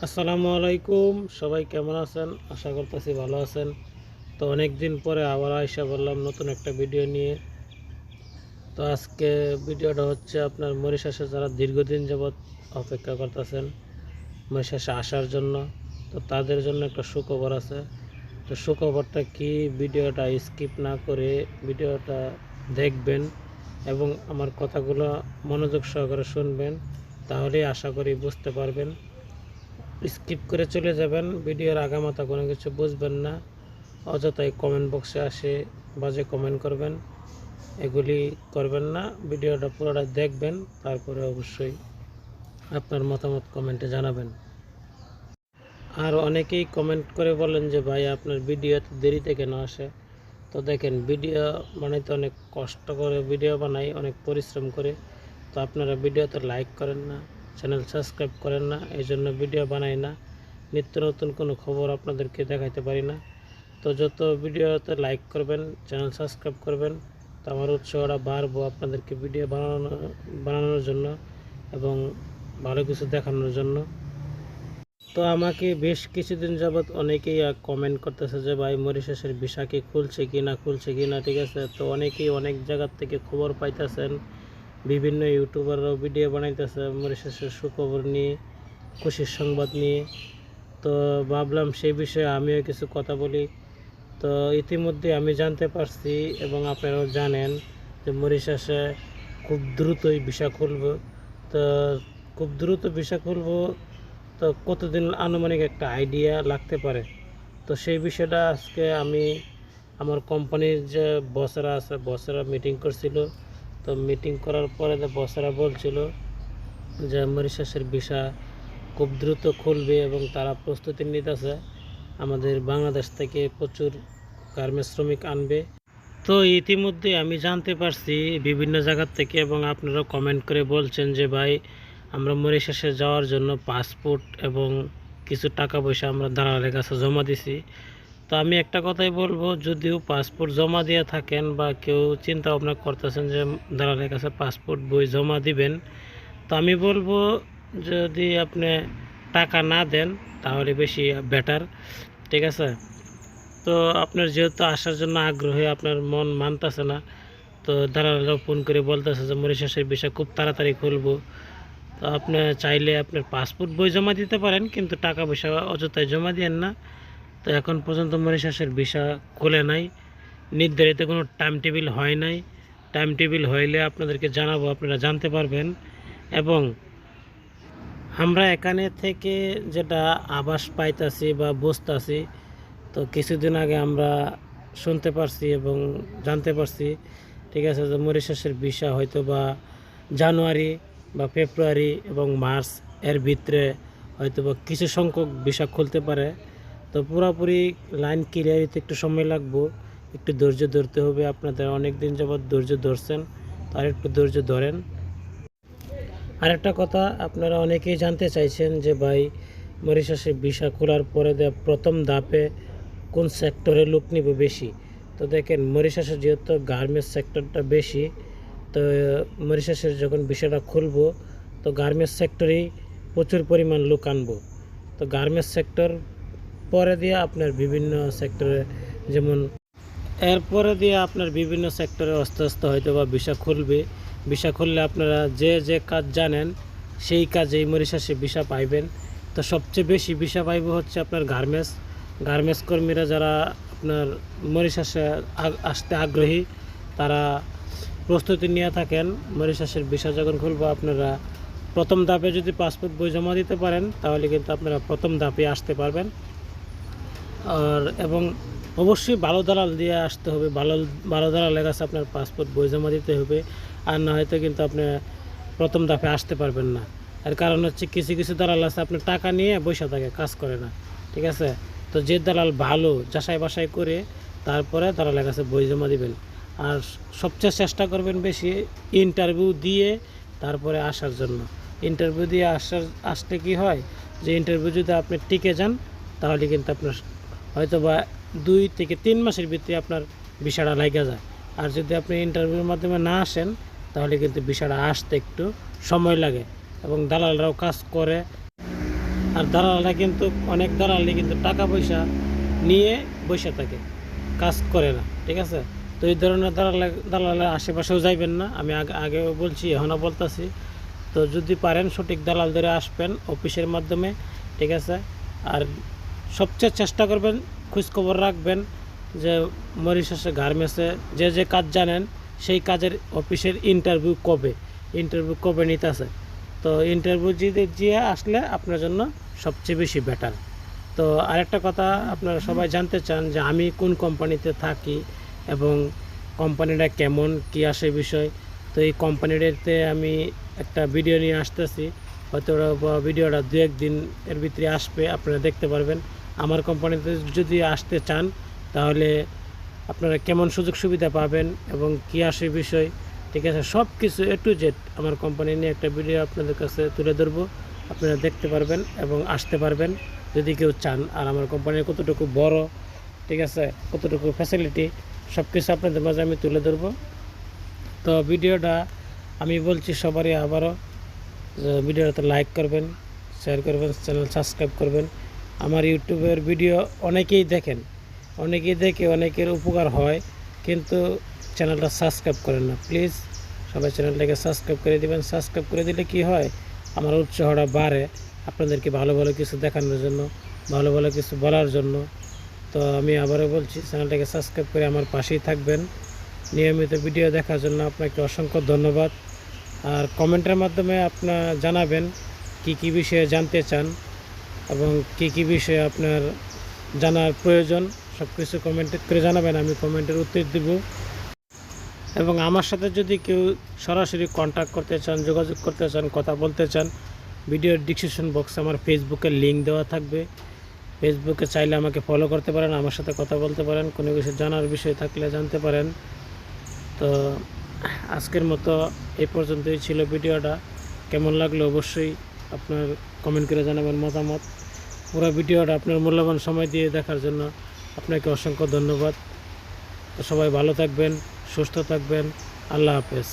আসসালামু আলাইকুম, সবাই কেমন আছেন? আশা করতেছি ভালো আছেন। তো অনেক দিন পরে আবার আইসা বললাম নতুন একটা ভিডিও নিয়ে। তো আজকে ভিডিওটা হচ্ছে আপনার মরিশাসে যারা দীর্ঘদিন যাবৎ অপেক্ষা করতেছেন মরিশাসে আসার জন্য, তো তাদের জন্য একটা সুখবর আছে। তো সুখবরটা কি, ভিডিওটা স্কিপ না করে ভিডিওটা দেখবেন এবং আমার কথাগুলো মনোযোগ সহকারে শুনবেন, তাহলেই আশা করি বুঝতে পারবেন। স্কিপ করে চলে যাবেন, ভিডিওর আগামাথা কোনো কিছু বুঝবেন না, অযথাই কমেন্ট বক্সে আসে বাজে কমেন্ট করবেন, এগুলি করবেন না। ভিডিওটা পুরোটা দেখবেন, তারপরে অবশ্যই আপনার মতামত কমেন্টে জানাবেন। আর অনেকেই কমেন্ট করে বলেন যে ভাই আপনার ভিডিও এত দেরিতে কেন আসে। তো দেখেন, ভিডিও বানাইতে অনেক কষ্ট করে ভিডিও বানাই, অনেক পরিশ্রম করে। তো আপনারা ভিডিওতে লাইক করেন না, চ্যানেল সাবস্ক্রাইব করেন না, এই জন্য ভিডিও বানাই না, নিত্য নতুন কোনো খবর আপনাদেরকে দেখাইতে পারি না। তো যত ভিডিওতে লাইক করবেন, চ্যানেল সাবস্ক্রাইব করবেন, তো আমার উৎসাহটা বাড়বো আপনাদেরকে ভিডিও বানানোর জন্য এবং ভালো কিছু দেখানোর জন্য। তো আমাকে বেশ কিছুদিন যাবৎ অনেকেই কমেন্ট করতেছে যে ভাই মরিশাসের ভিসা কি খুলছে কি না, ঠিক আছে। তো অনেকেই অনেক জায়গার থেকে খবর পাইতেছেন, বিভিন্ন ইউটিউবাররাও ভিডিও বানাইতেছে মরিশাসের সুখবর নিয়ে, খুশির সংবাদ নিয়ে। তো ভাবলাম সেই বিষয়ে আমিও কিছু কথা বলি। তো ইতিমধ্যে আমি জানতে পারছি এবং আপনারাও জানেন যে মরিশাসে খুব দ্রুতই ভিসা খুলব। তো খুব দ্রুত ভিসা খুলব, তো কতদিন আনুমানিক একটা আইডিয়া লাগতে পারে। তো সেই বিষয়টা আজকে আমি আমার কোম্পানির যে বসেরা আছে, বসেরা মিটিং করছিল। তো মিটিং করার পরে বসেরা বলছিল যে মরিশাসের ভিসা খুব দ্রুত খুলবে এবং তারা প্রস্তুতি নিতেছে, আমাদের বাংলাদেশ থেকে প্রচুর গার্মেন্টস শ্রমিক আনবে। তো ইতিমধ্যে আমি জানতে পারছি বিভিন্ন জায়গার থেকে, এবং আপনারা কমেন্ট করে বলছেন যে ভাই আমরা মরিশাসে যাওয়ার জন্য পাসপোর্ট এবং কিছু টাকা পয়সা আমরা দালালের কাছে জমা দিছি। তো আমি একটা কথাই বলবো, যদিও পাসপোর্ট জমা দিয়ে থাকেন বা কেউ চিন্তা ভাবনা করতেছেন যে দালালের কাছে পাসপোর্ট বই জমা দিবেন, তো আমি বলবো যদি আপনি টাকা না দেন তাহলে বেশি বেটার, ঠিক আছে। তো আপনার যেহেতু আসার জন্য আগ্রহী, আপনার মন মানতেছে না, তো দালালরাও ফোন করে বলতেছে যে মরিশাসের ভিসা খুব তাড়াতাড়ি খুলবো। তো আপনি চাইলে আপনার পাসপোর্ট বই জমা দিতে পারেন, কিন্তু টাকা পয়সা অযথায় জমা দিয়েন না। তো এখন পর্যন্ত মরিশাসের ভিসা খুলে নাই, নির্ধারিত কোনো টাইম টেবিল হয় নাই। টাইম টেবিল হইলে আপনাদেরকে জানাবো, আপনারা জানতে পারবেন। এবং আমরা এখানে থেকে যেটা আভাস পাইতাছি বা বুঝতাছি, তো কিছুদিন আগে আমরা শুনতে পারছি এবং জানতে পারছি, ঠিক আছে, যে মরিশাসের ভিসা হয়তো বা জানুয়ারি বা ফেব্রুয়ারি এবং মার্চ এর ভিতরে হয়তো বা কিছু সংখ্যক ভিসা খুলতে পারে। তো পুরোপুরি লাইন ক্লিয়ার হতে একটু সময় লাগবে, একটু ধৈর্য ধরতে হবে। আপনাদের অনেক দিন যাবৎ ধৈর্য ধরছেন, তার একটু ধৈর্য ধরেন। আরেকটা কথা, আপনারা অনেকেই জানতে চাইছেন যে ভাই মরিশাসে ভিসা খোলার পরে প্রথম ধাপে কোন সেক্টরে লোক নিব বেশি। তো দেখেন, মরিশাসের যেহেতু গার্মেন্টস সেক্টরটা বেশি, তো মরিশাসের যখন ভিসাটা খুলবো, তো গার্মেন্টস সেক্টরেই প্রচুর পরিমাণ লোক আনবো। তো গার্মেন্টস সেক্টর পরে দিয়ে আপনার বিভিন্ন সেক্টরে, যেমন এরপরে দিয়ে আপনার বিভিন্ন সেক্টরে আস্তে আস্তে হয়তো বা ভিসা খুলবে। ভিসা খুললে আপনারা যে যে কাজ জানেন সেই কাজেই মরিশাসে ভিসা পাইবেন। তো সবচেয়ে বেশি ভিসা পাইব হচ্ছে আপনার গার্মেন্টস কর্মীরা, যারা আপনার মরিশাসে আসতে আগ্রহী, তারা প্রস্তুতি নিয়ে থাকেন। মরিশাসের ভিসা যখন খুলবো, আপনারা প্রথম ধাপে যদি পাসপোর্ট বই জমা দিতে পারেন, তাহলে কিন্তু আপনারা প্রথম ধাপে আসতে পারবেন। আর এবং অবশ্যই ভালো দালাল দিয়ে আসতে হবে, ভালো দালালের কাছে আপনার পাসপোর্ট বই জমা দিতে হবে, আর না হয়তো কিন্তু আপনি প্রথম ধাপে আসতে পারবেন না। এর কারণ হচ্ছে কিছু কিছু দালাল আছে আপনার টাকা নিয়ে বসে থাকে, কাজ করে না, ঠিক আছে। তো যে দালাল ভালো যাচাই বাছাই করে তারপরে দালালের কাছে বই জমা দিবেন। আর সবচেয়ে চেষ্টা করবেন বেশি ইন্টারভিউ দিয়ে তারপরে আসার জন্য। ইন্টারভিউ দিয়ে আসলে কি হয়, যে ইন্টারভিউ যদি আপনি টিকে যান, তাহলে কিন্তু আপনার হয়তো বা 2 থেকে 3 মাসের ভিতরে আপনার ভিসাটা লাগা যায়। আর যদি আপনি ইন্টারভিউর মাধ্যমে না আসেন, তাহলে কিন্তু ভিসাটা আসতে একটু সময় লাগে এবং দালালরাও কাজ করে। আর দালালরা কিন্তু অনেক দালালি কিন্তু টাকা পয়সা নিয়ে বসে থাকে, কাজ করে না, ঠিক আছে। তো এই ধরনের দালালের আশেপাশেও যাইবেন না, আমি আগেও বলছি, এখনও বলতেছি। তো যদি পারেন সঠিক দালাল ধরে আসবেন অফিসের মাধ্যমে, ঠিক আছে। আর সবচেয়ে চেষ্টা করবেন, খোঁজখবর রাখবেন যে মরিশাসে গার্মেন্টসে যে কাজ জানেন সেই কাজের অফিসের ইন্টারভিউ কবে নিতেছে। তো ইন্টারভিউ দিয়ে আসলে আপনার জন্য সবচেয়ে বেশি বেটার। তো আরেকটা কথা, আপনারা সবাই জানতে চান যে আমি কোন কোম্পানিতে থাকি এবং কোম্পানিটা কেমন কী আসে বিষয়। তো এই কোম্পানিটাতে আমি একটা ভিডিও নিয়ে আসতেছি, হয়তো ভিডিওটা 2-1 দিন এর ভিতরে আসবে, আপনারা দেখতে পারবেন। আমার কোম্পানিতে যদি আসতে চান তাহলে আপনারা কেমন সুযোগ সুবিধা পাবেন এবং কী আসে বিষয়, ঠিক আছে, সব কিছু A to Z আমার কোম্পানি নিয়ে একটা ভিডিও আপনাদের কাছে তুলে ধরবো, আপনারা দেখতে পারবেন এবং আসতে পারবেন যদি কেউ চান। আর আমার কোম্পানির কতটুকু বড়, ঠিক আছে, কতটুকু ফ্যাসিলিটি, সব কিছু আপনাদের মাঝে আমি তুলে ধরবো। তো ভিডিওটা আমি বলছি সবারই আবারও, ভিডিওটাতে লাইক করবেন, শেয়ার করবেন, চ্যানেল সাবস্ক্রাইব করবেন। আমার ইউটিউবের ভিডিও অনেকেই দেখে, অনেকের উপকার হয়, কিন্তু চ্যানেলটা সাবস্ক্রাইব করেন না। প্লিজ সবাই চ্যানেলটাকে সাবস্ক্রাইব করে দেবেন। সাবস্ক্রাইব করে দিলে কি হয়, আমার উৎসাহটা বাড়ে আপনাদেরকে ভালো ভালো কিছু দেখানোর জন্য, ভালো ভালো কিছু বলার জন্য। তো আমি আবারও বলছি, চ্যানেলটাকে সাবস্ক্রাইব করে আমার পাশেই থাকবেন। নিয়মিত ভিডিও দেখার জন্য আপনাকে অসংখ্য ধন্যবাদ। আর কমেন্টের মাধ্যমে আপনার জানাবেন কি বিষয়ে জানতে চান এবং কি বিষয়ে আপনার জানার প্রয়োজন, সব কিছু কমেন্ট করে জানাবেন, আমি কমেন্টের উত্তর দেব। এবং আমার সাথে যদি কেউ সরাসরি কন্ট্যাক্ট করতে চান, যোগাযোগ করতে চান, কথা বলতে চান, ভিডিওর ডিসক্রিপশন বক্সে আমার ফেসবুকের লিঙ্ক দেওয়া থাকবে। ফেসবুকে চাইলে আমাকে ফলো করতে পারেন, আমার সাথে কথা বলতে পারেন, কোনো কিছু জানার বিষয় থাকলে জানতে পারেন। তো আজকের মতো এই পর্যন্তই ছিল ভিডিওটা। কেমন লাগলো অবশ্যই আপনার কমেন্ট করে জানাবেন মতামত। পুরো ভিডিওটা আপনার মূল্যবান সময় দিয়ে দেখার জন্য আপনাকে অসংখ্য ধন্যবাদ। তো সবাই ভালো থাকবেন, সুস্থ থাকবেন, আল্লাহ হাফেজ।